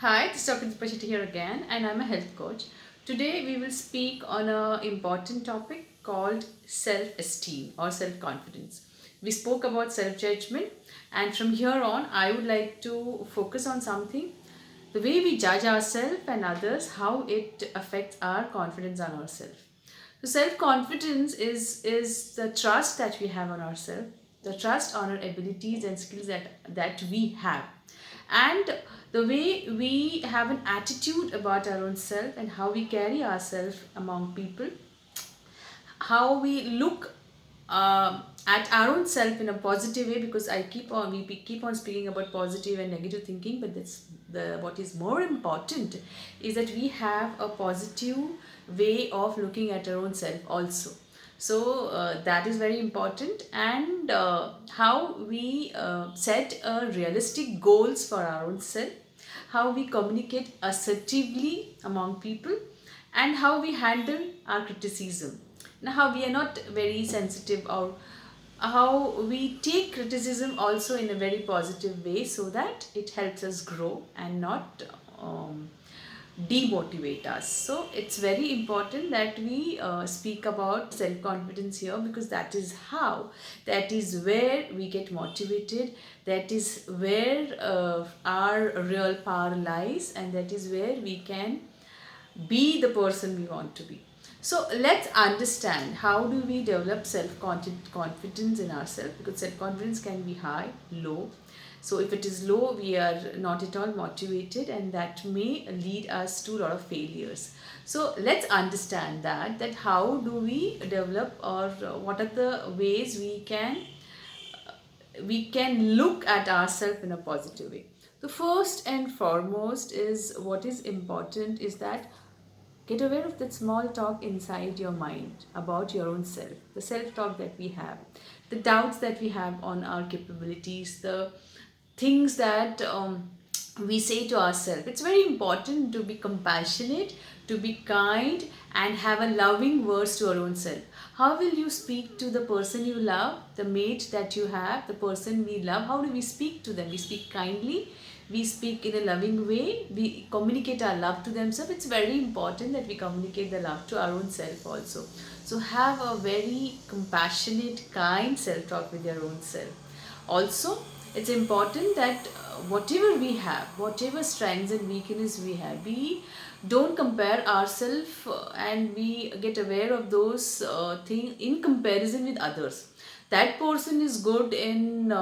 Hi, this is Dr. Dipashiti here again, and I'm a health coach. Today, we will speak on an important topic called self esteem or self confidence. We spoke about self judgment, and from here on, I would like to focus on something the way we judge ourselves and others, how it affects our confidence on ourselves. So self confidence is the trust that we have on ourselves, the trust on our abilities and skills that we have, and the way we have an attitude about our own self and how we carry ourselves among people, how we look at our own self in a positive way, because we keep on speaking about positive and negative thinking, but that's the what is more important is that we have a positive way of looking at our own self also. So that is very important, and how we set realistic goals for our own self, how we communicate assertively among people, and how we handle our criticism. Now, how we are not very sensitive, or how we take criticism also in a very positive way so that it helps us grow and not demotivate us. So it's very important that we speak about self confidence here, because that is where we get motivated, that is where our real power lies, and that is where we can be the person we want to be. So let's understand how do we develop self confidence in ourselves, because self confidence can be high, low. So if it is low, we are not at all motivated, and that may lead us to a lot of failures. So let's understand that how do we develop, or what are the ways we can look at ourselves in a positive way. So first and foremost is what is important is that get aware of that small talk inside your mind about your own self, the self talk that we have, the doubts that we have on our capabilities, the things that we say to ourselves. It's very important to be compassionate, to be kind, and have a loving words to our own self. How will you speak to the person you love, the mate that you have, the person we love? How do we speak to them? We speak kindly, we speak in a loving way, we communicate our love to themselves. It's very important that we communicate the love to our own self also. So have a very compassionate, kind self talk with your own self. Also, it's important that whatever we have, whatever strengths and weaknesses we have, we don't compare ourselves, and we get aware of those things in comparison with others. That person is good in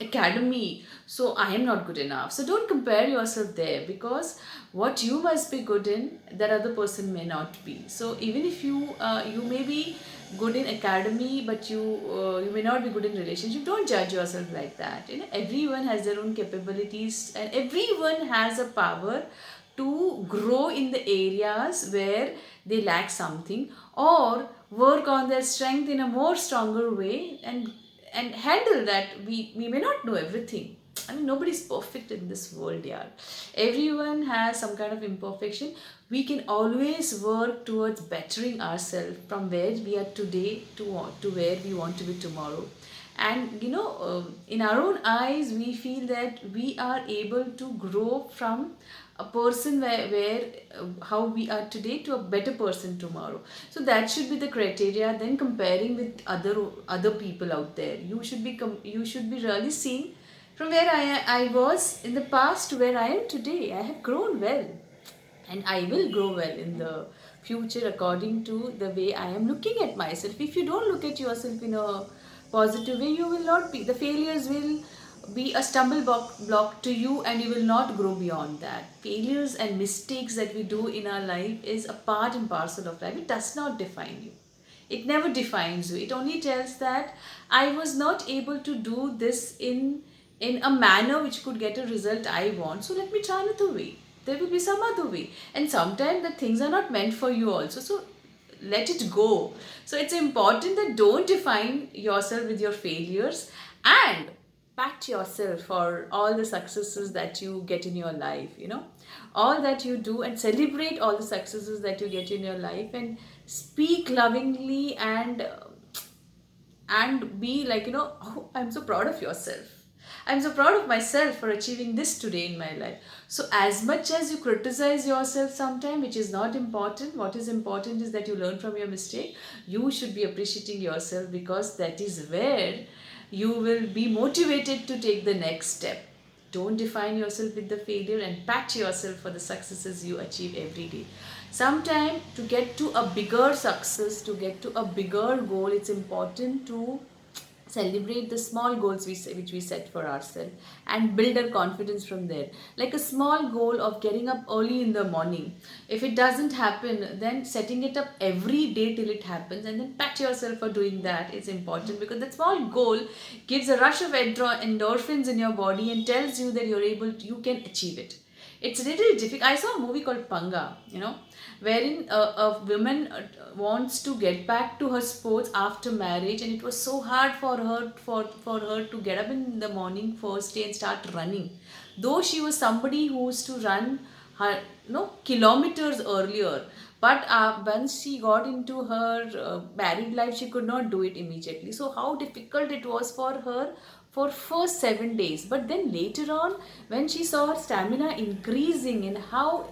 academy, so I am not good enough. So don't compare yourself there, because what you must be good in, that other person may not be. So even if you may be good in academy, but you may not be good in relationship, don't judge yourself like that. Everyone has their own capabilities, and everyone has a power to grow in the areas where they lack something, or work on their strength in a more stronger way, and handle that. We may not know everything. I mean, nobody's perfect in this world, yeah. Everyone has some kind of imperfection. We can always work towards bettering ourselves from where we are today to where we want to be tomorrow. And in our own eyes, we feel that we are able to grow from a person where how we are today to a better person tomorrow. So that should be the criteria. Then comparing with other people out there, you should be really seeing from where I was in the past to where I am today. I have grown well, and I will grow well in the future according to the way I am looking at myself. If you don't look at yourself in a positive way, you will not be. The failures will be a block to you, and you will not grow beyond that. Failures and mistakes that we do in our life is a part and parcel of life. It does not define you. It never defines you. It only tells that I was not able to do this in a manner which could get a result I want. So let me try another way. There will be some other way. And sometimes the things are not meant for you also. So let it go. So it's important that don't define yourself with your failures, and pat yourself for all the successes that you get in your life, all that you do, and celebrate all the successes that you get in your life, and speak lovingly, and be like, oh, I'm so proud of yourself. I'm so proud of myself for achieving this today in my life. So as much as you criticize yourself sometime, which is not important, what is important is that you learn from your mistake. You should be appreciating yourself, because that is where you will be motivated to take the next step. Don't define yourself with the failure, and pat yourself for the successes you achieve every day. Sometimes to get to a bigger success, to get to a bigger goal, it's important to celebrate the small goals which we set for ourselves, and build our confidence from there. Like a small goal of getting up early in the morning, if it doesn't happen, then setting it up every day till it happens, and then pat yourself for doing that is important, because that small goal gives a rush of endorphins in your body and tells you that you can achieve it. It's really difficult. I saw a movie called Panga, wherein a woman wants to get back to her sports after marriage, and it was so hard for her to get up in the morning first day and start running. Though she was somebody who used to run her kilometers earlier, but once she got into her married life, she could not do it immediately. So how difficult it was for her for first 7 days. But then later on, when she saw her stamina increasing, and how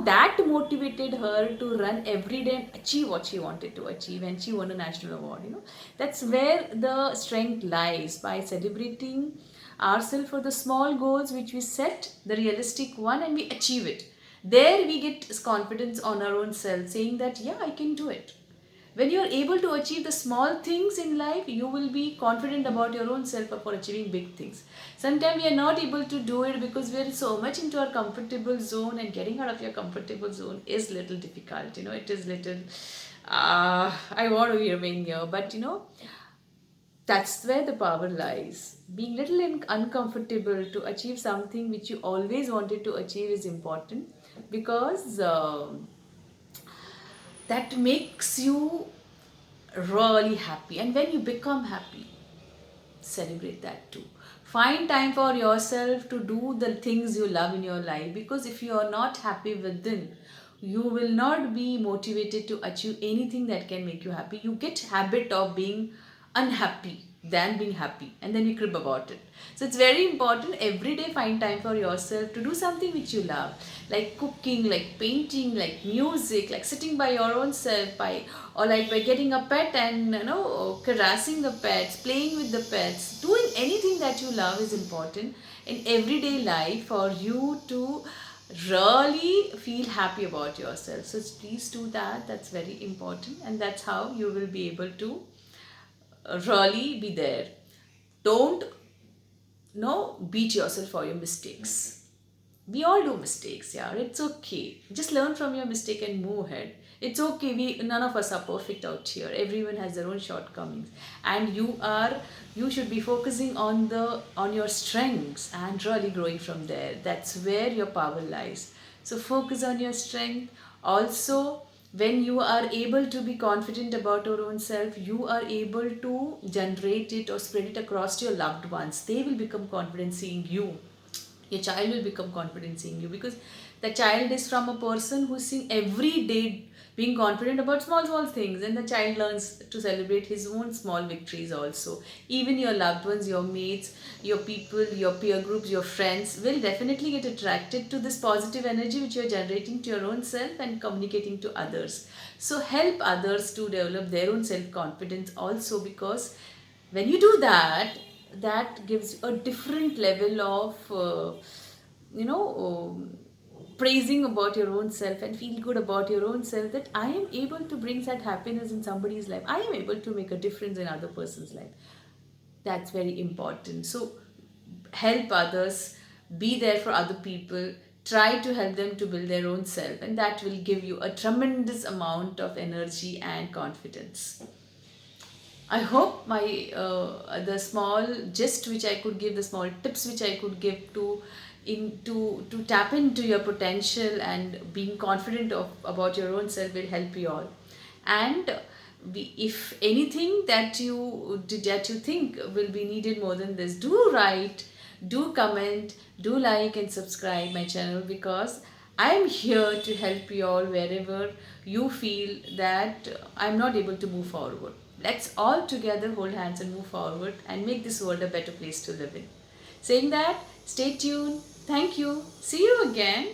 that motivated her to run every day and achieve what she wanted to achieve, and she won a national award. That's where the strength lies, by celebrating ourselves for the small goals which we set, the realistic one, and we achieve it. There we get confidence on our own self, saying that yeah, I can do it. When you are able to achieve the small things in life, you will be confident about your own self for achieving big things. Sometimes we are not able to do it because we are so much into our comfortable zone, and getting out of your comfortable zone is little difficult. It is little. I want to remain here, but that's where the power lies. Being little uncomfortable to achieve something which you always wanted to achieve is important, because that makes you really happy. And when you become happy, celebrate that too. Find time for yourself to do the things you love in your life, because if you are not happy within, you will not be motivated to achieve anything that can make you happy. You get habit of being unhappy than being happy, and then you crib about it. So it's very important every day find time for yourself to do something which you love, like cooking, like painting, like music, like sitting by your own self, or like by getting a pet and caressing the pets, playing with the pets. Doing anything that you love is important in everyday life for you to really feel happy about yourself. So please do that. That's very important, and that's how you will be able to really be there. Don't beat yourself for your mistakes. We all do mistakes, yeah. It's okay. Just learn from your mistake and move ahead. It's okay. None of us are perfect out here. Everyone has their own shortcomings, and you should be focusing on your strengths and really growing from there. That's where your power lies. So focus on your strength. Also, when you are able to be confident about your own self, you are able to generate it or spread it across to your loved ones. They will become confident seeing you. Your child will become confident seeing you, because the child is from a person who's seeing every day being confident about small things, and the child learns to celebrate his own small victories also. Even your loved ones, your mates, your people, your peer groups, your friends will definitely get attracted to this positive energy which you're generating to your own self and communicating to others. So help others to develop their own self confidence also, because when you do that, that gives a different level of you know praising about your own self, and feel good about your own self, that I am able to bring that happiness in somebody's life, I am able to make a difference in other person's life. That's very important. So help others, be there for other people, try to help them to build their own self, and that will give you a tremendous amount of energy and confidence. I hope my the small gist which I could give, the small tips which I could give to tap into your potential and being confident about your own self will help you all. And if anything that you think will be needed more than this, do write, do comment, do like and subscribe my channel, because I am here to help you all wherever you feel that I'm not able to move forward. Let's all together hold hands and move forward and make this world a better place to live in. Saying that, stay tuned. Thank you. See you again.